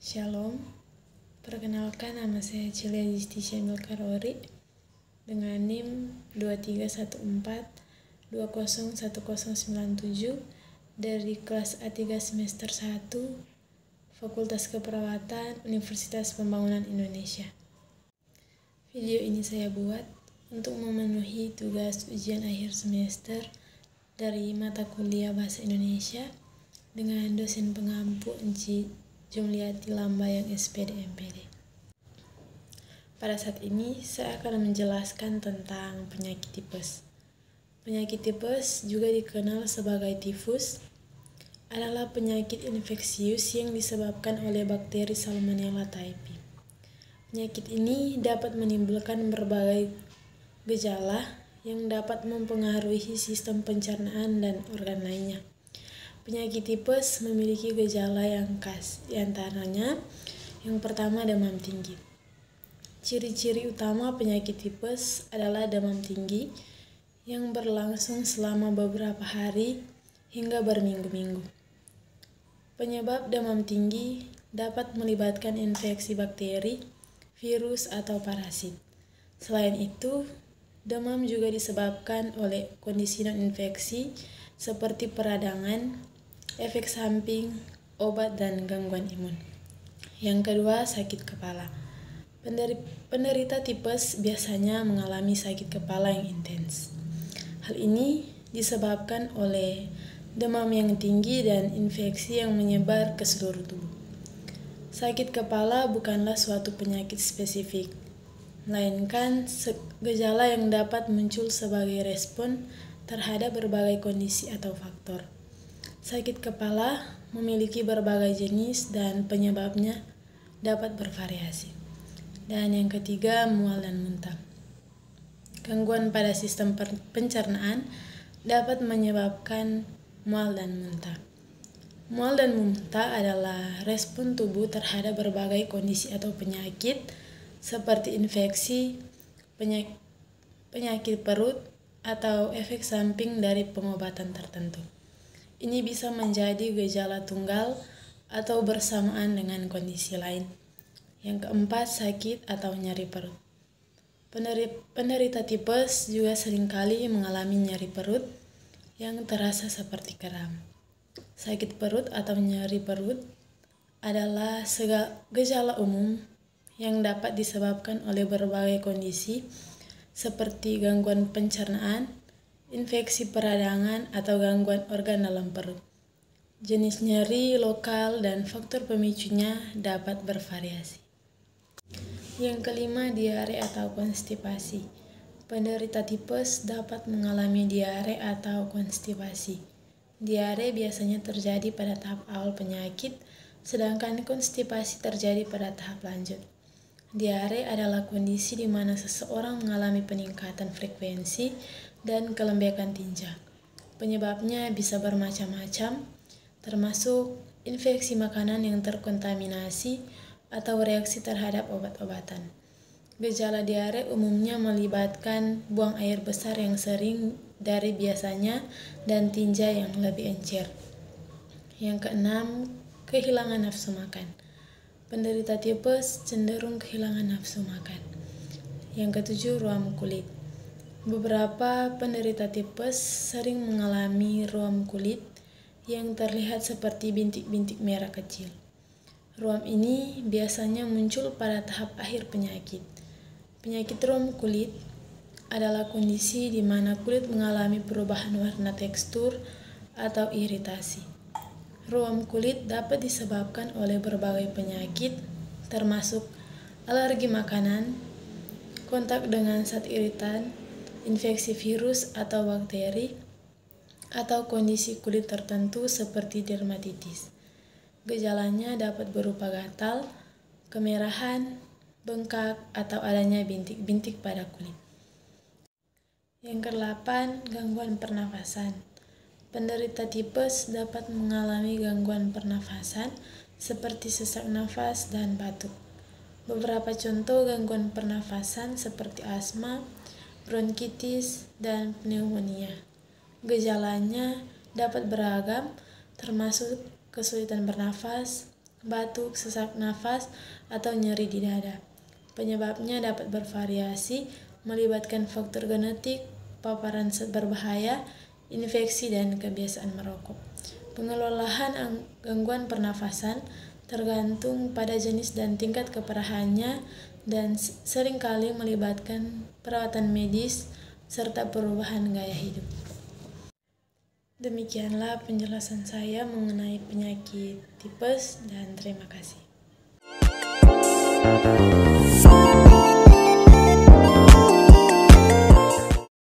Shalom, perkenalkan nama saya Celia Justisya Milkarori dengan NIM 2314201097 dari kelas A3 semester 1 Fakultas Keperawatan Universitas Pembangunan Indonesia. Video ini saya buat untuk memenuhi tugas ujian akhir semester dari mata kuliah Bahasa Indonesia dengan dosen pengampu Enci Jumliati Lambayang SPD MPD. Pada saat ini saya akan menjelaskan tentang penyakit tipes. Penyakit tipes juga dikenal sebagai tifus adalah penyakit infeksius yang disebabkan oleh bakteri Salmonella typhi. Penyakit ini dapat menimbulkan berbagai gejala yang dapat mempengaruhi sistem pencernaan dan organ lainnya. Penyakit tipes memiliki gejala yang khas, diantaranya yang pertama demam tinggi. Ciri-ciri utama penyakit tipes adalah demam tinggi yang berlangsung selama beberapa hari hingga berminggu-minggu. Penyebab demam tinggi dapat melibatkan infeksi bakteri, virus, atau parasit. Selain itu, demam juga disebabkan oleh kondisi non-infeksi seperti peradangan, efek samping, obat, dan gangguan imun. Yang kedua, sakit kepala. Penderita tipes biasanya mengalami sakit kepala yang intens. Hal ini disebabkan oleh demam yang tinggi dan infeksi yang menyebar ke seluruh tubuh. Sakit kepala bukanlah suatu penyakit spesifik, melainkan gejala yang dapat muncul sebagai respon terhadap berbagai kondisi atau faktor. Sakit kepala memiliki berbagai jenis dan penyebabnya dapat bervariasi. Dan yang ketiga, mual dan muntah. Gangguan pada sistem pencernaan dapat menyebabkan mual dan muntah. Mual dan muntah adalah respon tubuh terhadap berbagai kondisi atau penyakit seperti infeksi, penyakit perut, atau efek samping dari pengobatan tertentu. Ini bisa menjadi gejala tunggal atau bersamaan dengan kondisi lain. Yang keempat, sakit atau nyeri perut. Penderita tipes juga seringkali mengalami nyeri perut yang terasa seperti kram. Sakit perut atau nyeri perut adalah gejala umum yang dapat disebabkan oleh berbagai kondisi seperti gangguan pencernaan, infeksi peradangan, atau gangguan organ dalam perut. Jenis nyeri lokal dan faktor pemicunya dapat bervariasi. Yang kelima, diare atau konstipasi. Penderita tipes dapat mengalami diare atau konstipasi. Diare biasanya terjadi pada tahap awal penyakit, sedangkan konstipasi terjadi pada tahap lanjut. Diare adalah kondisi di mana seseorang mengalami peningkatan frekuensi dan kelembapan tinja. Penyebabnya bisa bermacam-macam, termasuk infeksi makanan yang terkontaminasi atau reaksi terhadap obat-obatan. Gejala diare umumnya melibatkan buang air besar yang sering dari biasanya dan tinja yang lebih encer. Yang keenam, kehilangan nafsu makan. Penderita tipes cenderung kehilangan nafsu makan. Yang ketujuh, ruam kulit. Beberapa penderita tipes sering mengalami ruam kulit yang terlihat seperti bintik-bintik merah kecil. Ruam ini biasanya muncul pada tahap akhir penyakit. Penyakit ruam kulit adalah kondisi di mana kulit mengalami perubahan warna, tekstur, atau iritasi. Ruam kulit dapat disebabkan oleh berbagai penyakit, termasuk alergi makanan, kontak dengan zat iritan, infeksi virus atau bakteri, atau kondisi kulit tertentu seperti dermatitis. Gejalanya dapat berupa gatal, kemerahan, bengkak, atau adanya bintik-bintik pada kulit. Yang ke-8, gangguan pernafasan. Penderita tipes dapat mengalami gangguan pernafasan seperti sesak nafas dan batuk. Beberapa contoh gangguan pernafasan seperti asma, bronkitis, dan pneumonia. Gejalanya dapat beragam, termasuk kesulitan bernafas, batuk, sesak nafas, atau nyeri di dada. Penyebabnya dapat bervariasi, melibatkan faktor genetik, paparan berbahaya, infeksi, dan kebiasaan merokok. Pengelolaan gangguan pernafasan tergantung pada jenis dan tingkat keparahannya dan seringkali melibatkan perawatan medis serta perubahan gaya hidup. Demikianlah penjelasan saya mengenai penyakit tipes dan terima kasih.